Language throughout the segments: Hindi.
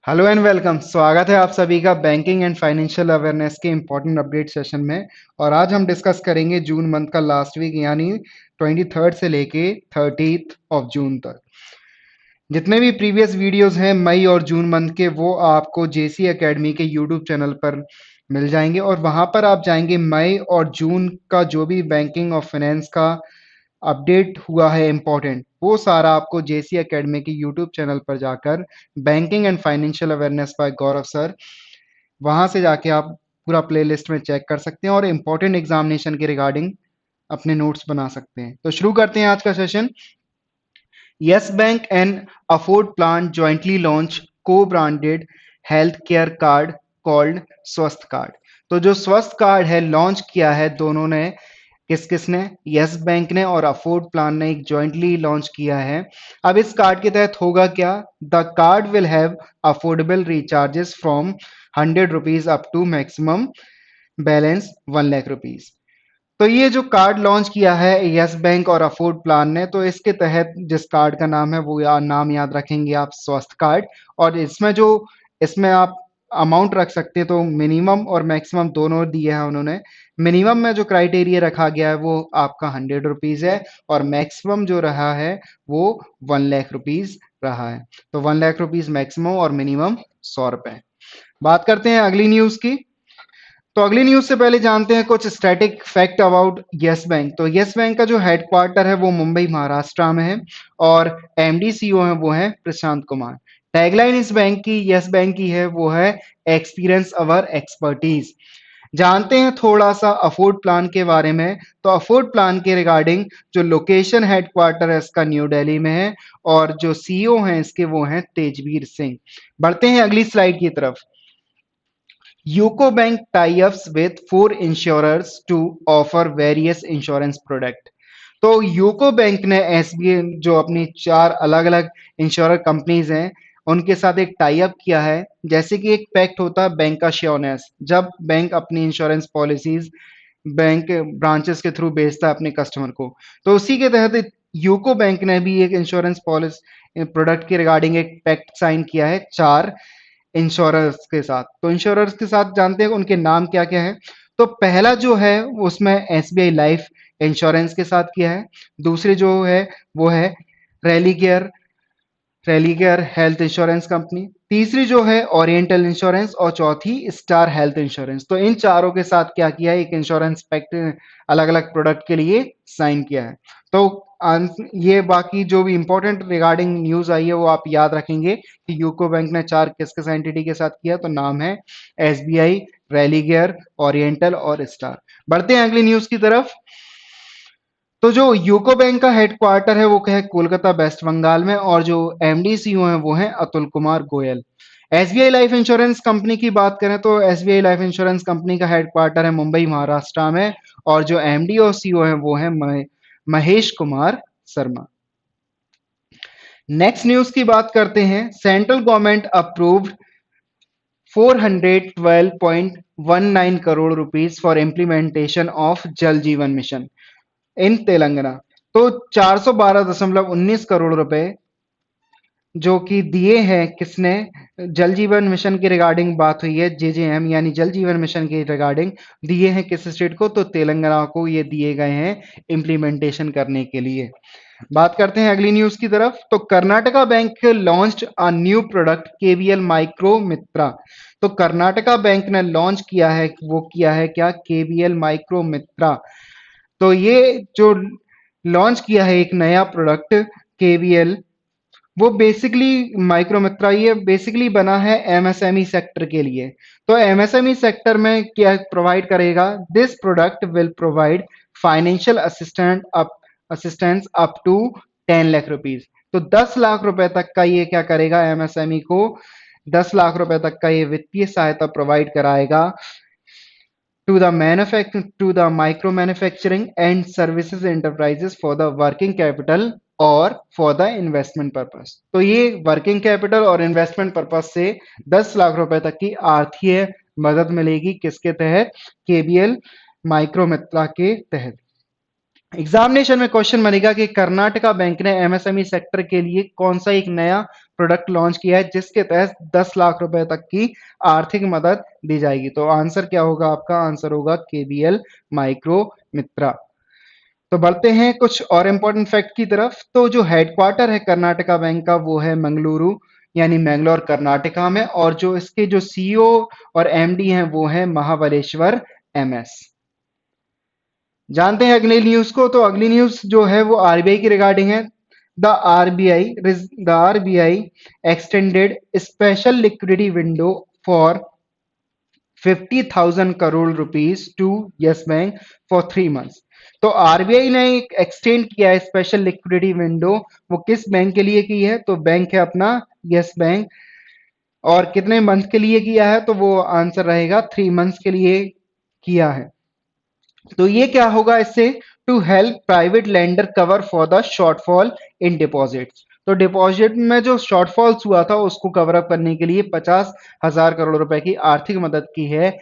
Hello and welcome. स्वागत है आप सभी का बैंकिंग एंड फाइनेंशियल अवेयरनेस के इम्पोर्टेंट अपडेट सेशन में। और आज हम डिस्कस करेंगे जून मंथ का लास्ट वीक यानी 23 से लेके 30 ऑफ जून तक। जितने भी प्रीवियस वीडियोस हैं मई और जून मंथ के, वो आपको जेसी एकेडमी के यूट्यूब चैनल पर मिल जाएंगे और वहां पर आप जाएंगे मई और जून का जो भी बैंकिंग और फाइनेंस का अपडेट हुआ है इम्पोर्टेंट, वो सारा आपको जेसी एकेडमी के यूट्यूब चैनल पर जाकर banking and financial awareness by Gaurav sir, वहां से जाके आप पूरा प्लेलिस्ट में चेक कर सकते हैं और इम्पोर्टेंट एग्जामिनेशन के रिगार्डिंग अपने नोट्स बना सकते हैं। तो शुरू करते हैं आज का session. Yes bank and Affordplan jointly launch co-branded health care card called Swasth card. तो जो स्वस्थ कार्ड है लॉन्च किया है दोनों ने, किस किसने, यस बैंक ने और अफोर्ड प्लान ने एक जॉइंटली लॉन्च किया है। अब इस कार्ड के तहत होगा क्या? The card will have affordable recharges from 100 rupees up to maximum balance 1 lakh rupees. तो ये जो कार्ड लॉन्च किया है यस बैंक और अफोर्ड प्लान ने, तो इसके तहत जिस कार्ड का नाम है वो नाम याद रखेंगे आप, स्वस्थ कार्ड। और इसमें आप अमाउंट रख सकते हैं, तो मिनिमम और मैक्सिमम दोनों दिए हैं उन्होंने। मिनिमम में जो क्राइटेरिया रखा गया है वो आपका 100 रुपीज है और मैक्सिमम जो रहा है वो 1 लाख रुपीज रहा है। तो 1 लाख रुपीज मैक्सिमम और मिनिमम 100 रुपए। बात करते हैं अगली न्यूज की। तो अगली न्यूज से पहले जानते हैं कुछ static fact about yes bank. तो यस बैंक का जो हेडक्वार्टर है वो मुंबई महाराष्ट्र में है और एमडी सीईओ है वो है प्रशांत कुमार। टैगलाइन इस बैंक की, यस बैंक की है वो है एक्सपीरियंस अवर एक्सपर्टीज। जानते हैं थोड़ा सा अफोर्ड प्लान के बारे में। तो अफोर्ड प्लान के रिगार्डिंग जो लोकेशन हेडक्वार्टर है इसका न्यू दिल्ली में है और जो सीईओ हैं इसके वो हैं तेजवीर सिंह। बढ़ते हैं अगली स्लाइड की तरफ। UCO bank tie-ups with 4 insurers to offer various insurance product। तो यूको बैंक ने एसबीआई जो अपनी 4 अलग-अलग इंश्योरेंस कंपनीज हैं उनके साथ एक टाई अप किया है। जैसे कि एक पैक्ट होता है बैंक का श्योरनेस, जब बैंक अपनी इंश्योरेंस पॉलिसीज बैंक ब्रांचेस के थ्रू बेचता है अपने कस्टमर को, तो उसी के तहत यूको बैंक ने भी एक इंश्योरेंस पॉलिसी प्रोडक्ट के रिगार्डिंग एक पैक्ट साइन किया है 4 इंश्योरर्स के साथ। तो इंश्योरर्स के साथ जानते हैं उनके नाम क्या क्या है। तो पहला जो है उसमें एसबीआई लाइफ इंश्योरेंस के साथ किया है। दूसरी जो है वो है rally care rally care health insurance company. तीसरी जो है ओरिएंटल इंश्योरेंस और चौथी स्टार हेल्थ इंश्योरेंस। तो इन चारों के साथ क्या किया है, एक इंश्योरेंस पैक्ट अलग अलग प्रोडक्ट के लिए साइन किया है। तो ये बाकी जो भी इंपॉर्टेंट रिगार्डिंग न्यूज आई है वो आप याद रखेंगे कि यूको बैंक ने 4 किस किस एंटिटी के साथ किया। तो नाम है एसबीआई, रैली केयर, ओरिएंटल और स्टार। बढ़ते हैं अगली न्यूज की तरफ। तो जो यूको बैंक का हेडक्वार्टर है वो है कोलकाता वेस्ट बंगाल में और जो एमडी सीईओ है वो है Atul Kumar Goyal. SBI life insurance company की बात करें तो एसबीआई लाइफ इंश्योरेंस कंपनी का हेडक्वार्टर है मुंबई महाराष्ट्र में और जो एमडी और सीईओ है वो है महेश कुमार शर्मा। नेक्स्ट न्यूज की बात करते हैं। Central government approved 412.19 crore rupees for implementation of जल जीवन मिशन इन तेलंगाना। तो 412.19 करोड़ रुपए जो कि दिए हैं किसने, जल जीवन मिशन के रिगार्डिंग बात हुई है, जेजेएम यानी जल जीवन मिशन के रिगार्डिंग दिए हैं किस स्टेट को, तो तेलंगाना को ये दिए गए हैं इम्प्लीमेंटेशन करने के लिए। बात करते हैं अगली न्यूज की तरफ। तो Karnataka bank launched a new product KVL micro Mitra. तो कर्नाटका बैंक ने लॉन्च किया है, वो किया है क्या, केवीएल माइक्रो मित्रा। तो ये जो लॉन्च किया है एक नया प्रोडक्ट केवीएल, वो बेसिकली माइक्रोमित्रा ये बेसिकली बना है एमएसएमई सेक्टर के लिए। तो एमएसएमई सेक्टर में क्या प्रोवाइड करेगा, this product will provide financial assistance up to 10 lakh rupees. तो 10 लाख रुपए तक का ये क्या करेगा, एमएसएमई को 10 लाख रुपए तक का ये वित्तीय सहायता प्रोवाइड कराएगा to the micro manufacturing and services enterprises for the working capital और फॉर द इन्वेस्टमेंट पर्पस। तो ये वर्किंग कैपिटल और इन्वेस्टमेंट पर्पस से 10 लाख रुपए तक की आर्थिक मदद मिलेगी किसके तहत, केबीएल माइक्रोमित्रा के तहत। एग्जामिनेशन में क्वेश्चन बनेगा कि कर्नाटका बैंक ने एमएसएमई सेक्टर के लिए कौन सा एक नया प्रोडक्ट लॉन्च किया है जिसके तहत 10 लाख रुपए तक की आर्थिक मदद दी जाएगी। तो आंसर क्या होगा आपका? आंसर होगा केबीएल माइक्रो मित्रा। तो बढ़ते हैं कुछ और इंपॉर्टेंट फैक्ट की तरफ। तो जो हेडक्वार्टर है कर्नाटका बैंक का वो है मंगलुरु यानी मैंगलोर कर्नाटका में, और जो इसके जो सीईओ और एमडी हैं वो है महाबलेश्वर एमएस। जानते हैं अगली न्यूज को। तो अगली न्यूज जो है वो आरबीआई की रिगार्डिंग है। The RBI extended special liquidity window for 50,000 crore rupees to Yes Bank for 3 months. तो आरबीआई ने एक एक्सटेंड किया है स्पेशल लिक्विडिटी विंडो। वो किस बैंक के लिए की है? तो बैंक है अपना यस बैंक। और कितने मंथ के लिए किया है? तो वो आंसर रहेगा 3 मंथ्स के लिए किया है। तो ये क्या होगा इससे? To help private lender cover for the shortfall in deposits. तो डिपॉजिट में जो शॉर्टफॉल्स हुआ था उसको कवर अप करने के लिए 50,000 करोड़ रुपए की आर्थिक मदद की है।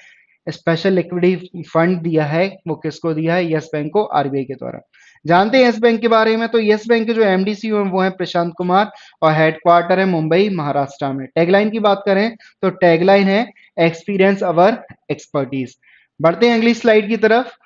स्पेशल लिक्विडिटी फंड दिया है। वो किसको दिया है? यस बैंक को, आरबीआई के द्वारा। जानते हैं यस बैंक के बारे में। तो यस बैंक के जो एमडी सीईओ हैं वो है प्रशांत कुमार और हेडक्वार्टर है मुंबई महाराष्ट्र में। टैगलाइन की बात करें तो टैगलाइन है एक्सपीरियंस अवर एक्सपर्टीज। बढ़ते हैं अगली स्लाइड की तरफ।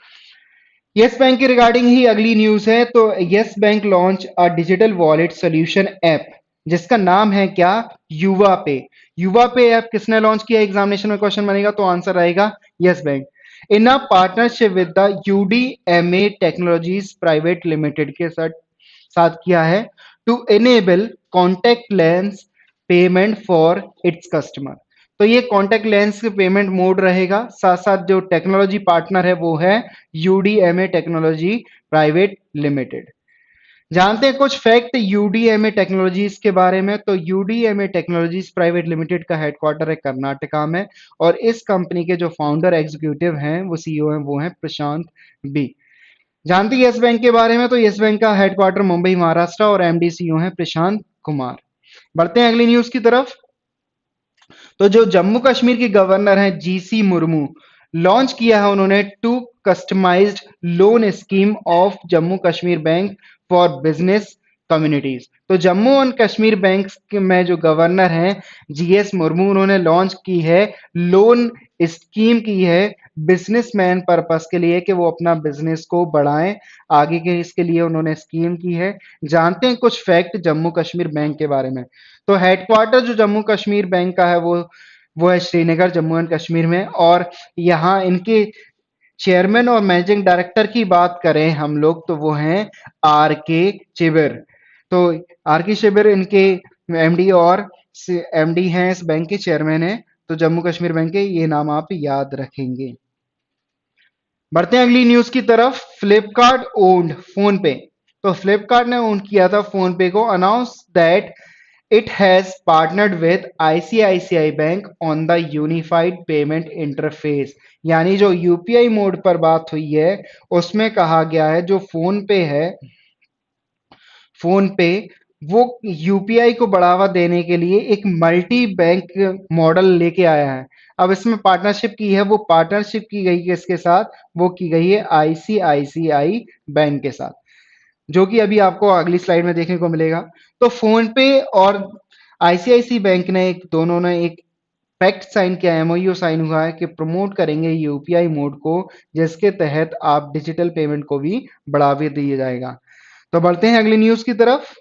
यस बैंक के रिगार्डिंग ही अगली न्यूज है। तो yes bank launch a digital wallet solution app जिसका नाम है क्या? युवा पे। युवा पे ऐप किसने लॉन्च किया? एग्जामिनेशन में क्वेश्चन बनेगा तो आंसर आएगा yes bank. In a partnership with the UDMA technologies private limited के साथ साथ किया है to enable contactless payment for its customer. तो ये कॉन्टेक्ट लेंस पेमेंट मोड रहेगा। साथ साथ जो टेक्नोलॉजी पार्टनर है वो है यूडीएमए टेक्नोलॉजी प्राइवेट लिमिटेड। जानते हैं कुछ फैक्ट यूडीएमए टेक्नोलॉजीज के बारे में। तो यूडीएमए टेक्नोलॉजीज प्राइवेट लिमिटेड का हेडक्वार्टर है कर्नाटका में, और इस कंपनी के जो फाउंडर एग्जीक्यूटिव हैं वो सीईओ हैं वो हैं प्रशांत बी। जानते हैं यस बैंक के बारे में। तो यस बैंक का हेडक्वार्टर मुंबई महाराष्ट्र और एमडी सीईओ हैं प्रशांत कुमार। बढ़ते हैं अगली न्यूज की तरफ। तो जो जम्मू कश्मीर की गवर्नर हैं जीसी मुर्मू, लॉन्च किया है उन्होंने two customised loan scheme of Jammu Kashmir bank for business communities. तो जम्मू एंड कश्मीर बैंक में जो गवर्नर हैं जीएस मुर्मू, उन्होंने लॉन्च की है लोन स्कीम की है बिजनेसमैन पर्पस के लिए कि वो अपना बिजनेस को बढ़ाएं आगे के, इसके लिए उन्होंने स्कीम की है। जानते हैं कुछ फैक्ट जम्मू कश्मीर बैंक के बारे में। तो हेडक्वार्टर जो जम्मू कश्मीर बैंक का है वो है श्रीनगर जम्मू एंड कश्मीर में, और यहाँ इनके चेयरमैन और मैनेजिंग डायरेक्टर की बात करें हम लोग तो वो हैं आर के चिबिर। तो आर के चिबिर इनके एमडी और एमडी हैं, इस बैंक के चेयरमैन हैं। तो जम्मू कश्मीर बैंक के ये नाम आप याद रखेंगे। बढ़ते हैं अगली न्यूज की तरफ। फ्लिपकार्ट ओन्ड फोन पे। तो फ्लिपकार्ट ने ओन किया था फोन पे को, announce that it has partnered with ICICI bank on the unified payment interface. यानी जो यूपीआई मोड पर बात हुई है उसमें कहा गया है जो फोन पे है, फोन पे वो यूपीआई को बढ़ावा देने के लिए एक मल्टी बैंक मॉडल लेके आया है। अब इसमें पार्टनरशिप की है, वो पार्टनरशिप की गई किसके साथ? वो की गई है आईसीआईसीआई बैंक के साथ, जो कि अभी आपको अगली स्लाइड में देखने को मिलेगा। तो फोन पे और आईसीआईसी बैंक ने दोनों ने एक पैक्ट साइन किया, एमओयू साइन हुआ है कि प्रमोट करेंगे यूपीआई मोड को, जिसके तहत आप डिजिटल पेमेंट को भी बढ़ावा दिया जाएगा। तो बढ़ते हैं अगली न्यूज की तरफ।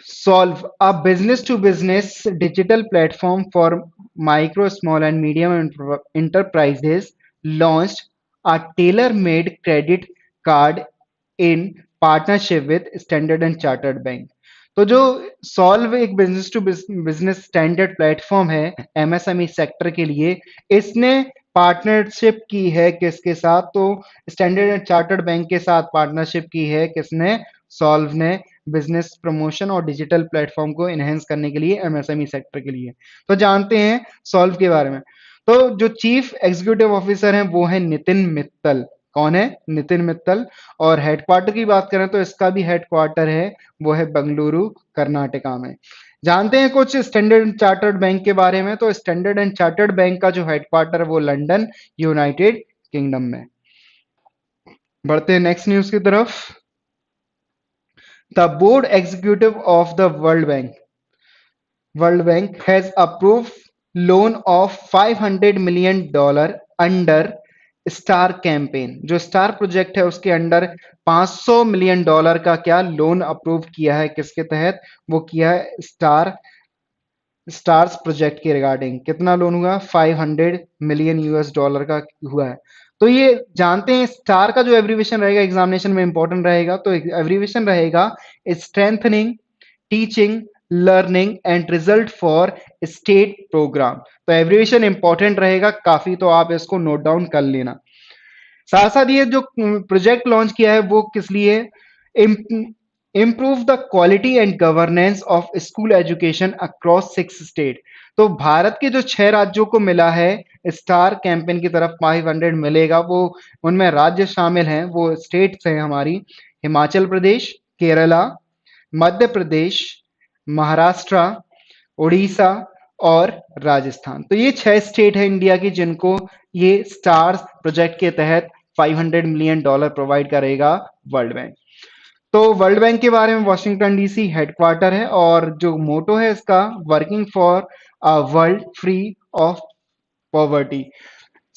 Solve a business to business digital platform for micro small and medium enterprises launched a tailor-made credit card in partnership with Standard and Chartered bank. तो जो सॉल्व एक business to business standard platform है एमएसएमई सेक्टर के लिए, इसने पार्टनरशिप की है किसके साथ? तो स्टैंडर्ड एंड चार्टर्ड बैंक के साथ पार्टनरशिप की है किसने? सॉल्व ने, बिजनेस प्रमोशन और डिजिटल प्लेटफॉर्म को एनहेंस करने के लिए एमएसएमई सेक्टर के लिए। तो जानते हैं सॉल्व के बारे में। तो जो चीफ एग्जीक्यूटिव ऑफिसर हैं वो है नितिन मित्तल। कौन है? नितिन मित्तल। और हेडक्वार्टर की बात करें तो इसका भी हेडक्वार्टर है वो है बेंगलुरु कर्नाटका में। जानते हैं कुछ स्टैंडर्ड एंड चार्टर्ड बैंक के बारे में। तो स्टैंडर्ड एंड चार्टर्ड बैंक का जो हेडक्वार्टर है वो लंदन यूनाइटेड किंगडम में। बढ़ते हैं नेक्स्ट न्यूज की तरफ। The board executive of the World bank. World Bank has approved loan of $500 million under star campaign. जो स्टार प्रोजेक्ट है उसके अंडर $500 मिलियन का क्या लोन अप्रूव किया है, किसके तहत वो किया है, स्टार्स प्रोजेक्ट के रिगार्डिंग। कितना लोन हुआ, $500 मिलियन का हुआ है। तो ये जानते हैं स्टार का जो एब्रीविएशन रहेगा एग्जामिनेशन में इंपॉर्टेंट रहेगा, तो एब्रीविएशन रहेगा strengthening teaching learning and result for state programme. तो एब्रीविएशन इंपॉर्टेंट रहेगा काफी, तो आप इसको नोट डाउन कर लेना। साथ साथ ये जो प्रोजेक्ट लॉन्च किया है वो किस लिए, improve the quality and governance of school education across 6 state. तो भारत के जो 6 राज्यों को मिला है स्टार कैंपेन की तरफ 500 मिलेगा, वो उनमें राज्य शामिल हैं, वो स्टेट्स हैं हमारी, हिमाचल प्रदेश, केरला, मध्य प्रदेश, महाराष्ट्र, उड़ीसा और राजस्थान। तो ये 6 स्टेट है इंडिया की जिनको ये स्टार्स प्रोजेक्ट के तहत $500 मिलियन प्रोवाइड करेगा वर्ल्ड बैंक। तो वर्ल्ड बैंक के बारे में, वॉशिंगटन डीसी हेडक्वार्टर है और जो मोटो है इसका, working for a world free of poverty.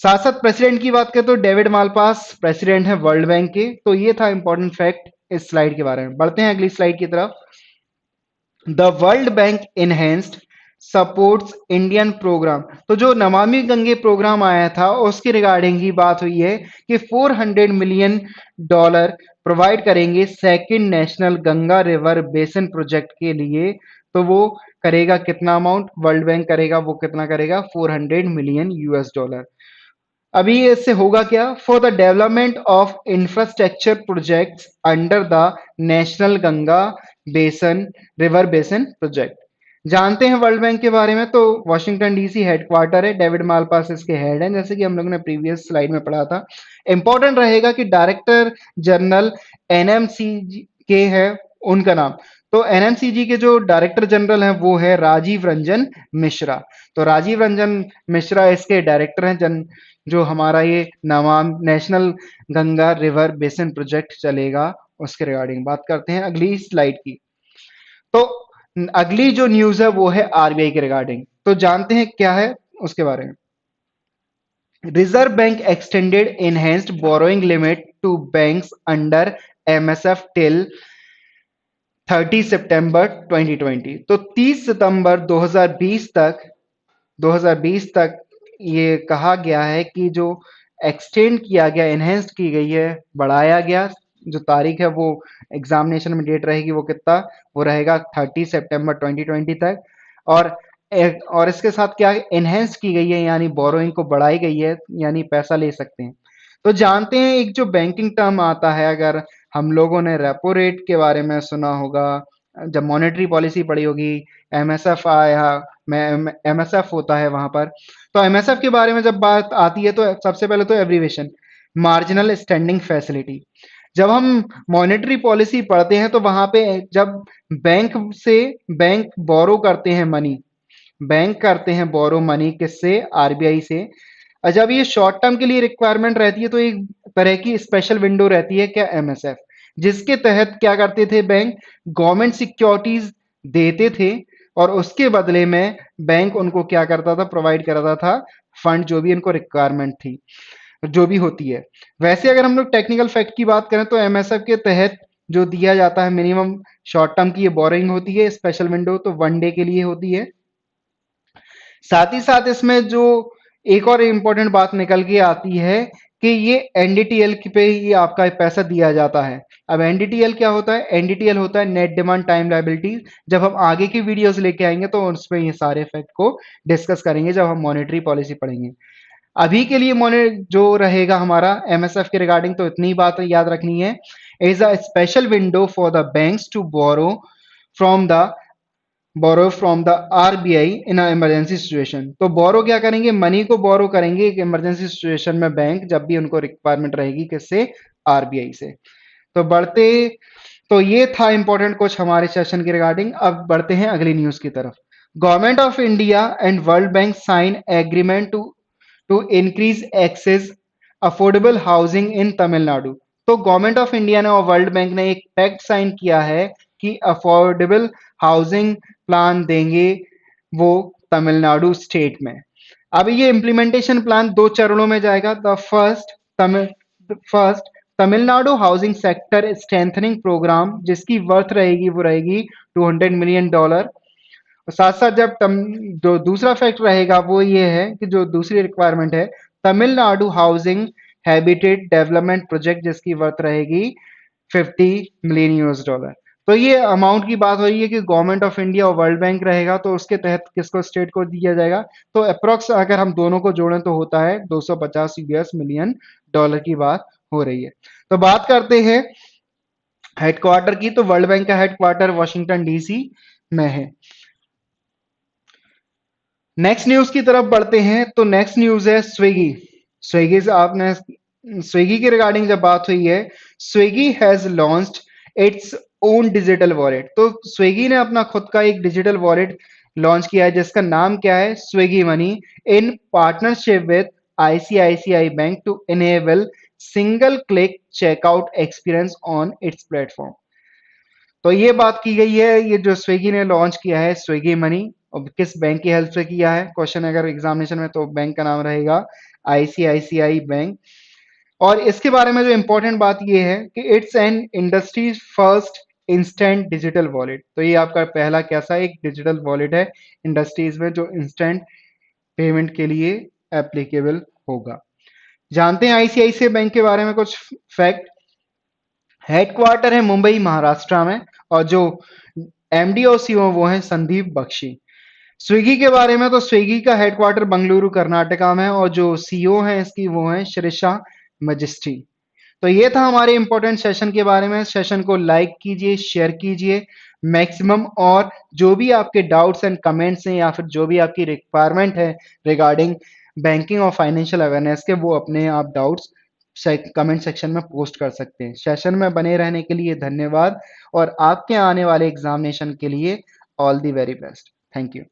साथ साथ प्रेसिडेंट की बात करें तो डेविड मालपास प्रेसिडेंट है वर्ल्ड बैंक के। तो ये था इंपॉर्टेंट फैक्ट इस स्लाइड के बारे में। बढ़ते हैं अगली स्लाइड की तरफ। The World Bank enhanced supports Indian programme. तो जो नमामि गंगे प्रोग्राम आया था उसके रिगार्डिंग ही बात हुई है कि $400 मिलियन प्रोवाइड करेंगे second national Ganga river basin project के लिए। तो वो करेगा कितना अमाउंट, वर्ल्ड बैंक करेगा, वो कितना करेगा, $400 मिलियन। अभी इससे होगा क्या, for the development of infrastructure projects under the national Ganga बेसन रिवर बेसन प्रोजेक्ट। जानते हैं वर्ल्ड बैंक के बारे में, तो वॉशिंगटन डीसी हेडक्वार्टर है, डेविड मालपास इसके हेड हैं, जैसे कि हम लोगों ने प्रीवियस स्लाइड में पढ़ा था। इंपॉर्टेंट रहेगा कि डायरेक्टर जनरल एनएमसी के है उनका नाम। तो एनएमसीजी के जो डायरेक्टर जनरल हैं वो है राजीव रंजन मिश्रा। तो राजीव रंजन मिश्रा इसके डायरेक्टर हैं, जो हमारा ये Namami national Ganga river basin project चलेगा उसके रिगार्डिंग बात करते हैं अगली स्लाइड की। तो अगली जो न्यूज है वो है आरबीआई के रिगार्डिंग। तो जानते हैं क्या है उसके बारे में। Reserve Bank extended enhanced borrowing limit to banks under MSF till 30 सितंबर 2020। तो 30 सितंबर 2020 तक ये कहा गया है कि जो एक्सटेंड किया गया, एनहेंस्ड की गई है, बढ़ाया गया, जो तारीख है वो एग्जामिनेशन में डेट रहेगी वो कितना, वो रहेगा 30 सितंबर 2020 तक। और और इसके साथ क्या एनहेंस की गई है, यानी बोरोइंग को बढ़ाई गई है, यानी पैसा ले सकते हैं। तो जानते हैं एक जो बैंकिंग टर्म आता है, अगर हम लोगों ने रेपो रेट के बारे में सुना होगा, जब मॉनेटरी पॉलिसी पढ़ी होगी, एमएसएफ आया, एमएसएफ होता है वहां पर। तो एमएसएफ के बारे में जब बात आती है तो सबसे पहले तो एब्रीवेशन मार्जिनल स्टैंडिंग फैसिलिटी। जब हम मॉनेटरी पॉलिसी पढ़ते हैं तो वहां पे जब बैंक से बैंक बोरो करते हैं मनी, बैंक करते हैं बोरो मनी किससे, आरबीआई से। और जब ये शॉर्ट टर्म के लिए रिक्वायरमेंट रहती है तो एक तरह की स्पेशल विंडो रहती है, क्या, एमएसएफ, जिसके तहत क्या करते थे बैंक, गवर्नमेंट सिक्योरिटीज देते थे और उसके बदले में बैंक उनको क्या करता था, प्रोवाइड करता था फंड, जो भी उनको रिक्वायरमेंट थी, जो भी होती है। वैसे अगर हम लोग टेक्निकल फैक्ट की बात करें तो एमएसएफ के तहत जो दिया जाता है मिनिमम शॉर्ट टर्म की ये बोरिंग होती है, स्पेशल विंडो तो 1 डे के लिए होती है। साथ ही साथ इसमें जो एक और इम्पोर्टेंट बात निकल के आती है कि ये एनडीटीएल पे ही आपका पैसा दिया जाता है। अब एनडीटीएल क्या होता है, एनडीटीएल होता है नेट डिमांड टाइम लायबिलिटी। जब हम आगे की वीडियोस लेके आएंगे तो उसमें ये सारे फैक्ट को डिस्कस करेंगे जब हम मॉनेटरी पॉलिसी पढ़ेंगे। अभी के लिए मोने जो रहेगा हमारा एमएसएफ के रिगार्डिंग तो इतनी बात याद रखनी है, is a special window for the banks to from the borrow from the RBI in emergency situation. तो बोरो क्या करेंगे, मनी को बोरो करेंगे एक इमरजेंसी सिचुएशन में बैंक, जब भी उनको रिक्वायरमेंट रहेगी किससे, आरबीआई से। तो बढ़ते, तो ये था इंपॉर्टेंट कुछ हमारे सेशन के रिगार्डिंग। अब बढ़ते हैं अगली न्यूज की तरफ। Government of India and World Bank sign agreement to increase access affordable housing in Tamil Nadu. तो गवर्नमेंट ऑफ इंडिया ने और वर्ल्ड बैंक ने एक पैक्ट साइन किया है कि अफोर्डेबल हाउसिंग प्लान देंगे वो तमिलनाडु स्टेट में। अब ये इम्प्लीमेंटेशन प्लान 2 चरणों में जाएगा। First Tamil Nadu housing sector strengthening programme, जिसकी वर्थ रहेगी वो रहेगी $200 मिलियन। साथ साथ जो दूसरा फैक्ट रहेगा वो ये है कि जो दूसरी रिक्वायरमेंट है, Tamil Nadu housing habitat development project, जिसकी वर्थ रहेगी $50 मिलियन। तो ये अमाउंट की बात हो रही है कि गवर्नमेंट ऑफ इंडिया और वर्ल्ड बैंक रहेगा, तो उसके तहत किसको स्टेट को दिया जाएगा। तो अप्रोक्स अगर हम दोनों को जोड़ें तो होता है $250 मिलियन की बात हो रही है। तो बात करते हैं हेडक्वार्टर की, तो वर्ल्ड बैंक का हेडक्वार्टर वॉशिंगटन डीसी में है। नेक्स्ट न्यूज की तरफ बढ़ते हैं, तो नेक्स्ट न्यूज है स्विगी। स्विगी से आपने स्विगी के रिगार्डिंग जब बात हुई है, Swiggy has launched its own digital wallet. तो स्विगी ने अपना खुद का एक डिजिटल वॉलेट लॉन्च किया है, जिसका नाम क्या है, Swiggy money, in partnership with ICICI bank to enable single click checkout experience on its platform. तो ये बात की गई है, ये जो स्विगी ने लॉन्च किया है स्विगी मनी, और किस बैंक की हेल्प से किया है, क्वेश्चन अगर एग्जामिनेशन में, तो बैंक का नाम रहेगा आईसीआईसीआई बैंक। और इसके बारे में जो इंपॉर्टेंट बात ये है कि it's an industry first instant digital wallet. तो ये आपका पहला कैसा एक डिजिटल वॉलेट है इंडस्ट्रीज में जो इंस्टेंट पेमेंट के लिए एप्लीकेबल होगा। जानते हैं आईसीआईसीआई बैंक के बारे में कुछ फैक्ट। हेडक्वार्टर है मुंबई महाराष्ट्र में, और जो एमडी और सीईओ वो हैं संदीप बख्शी। स्विगी के बारे में, तो स्विगी का हेडक्वार्टर बंगलुरु कर्नाटका में, और जो सीईओ हैं इसकी वो हैं श्रीषा मजिस्ट्री। तो ये था हमारे इंपॉर्टेंट सेशन के बारे में। सेशन को लाइक कीजिए, शेयर कीजिए मैक्सिमम, और जो भी आपके डाउट्स एंड कमेंट्स हैं या फिर जो भी आपकी रिक्वायरमेंट है रिगार्डिंग बैंकिंग और फाइनेंशियल अवेयरनेस के, वो अपने आप डाउट्स कमेंट सेक्शन में पोस्ट कर सकते हैं। सेशन में बने रहने के लिए धन्यवाद, और आपके आने वाले एग्जामिनेशन के लिए all the very best. Thank you.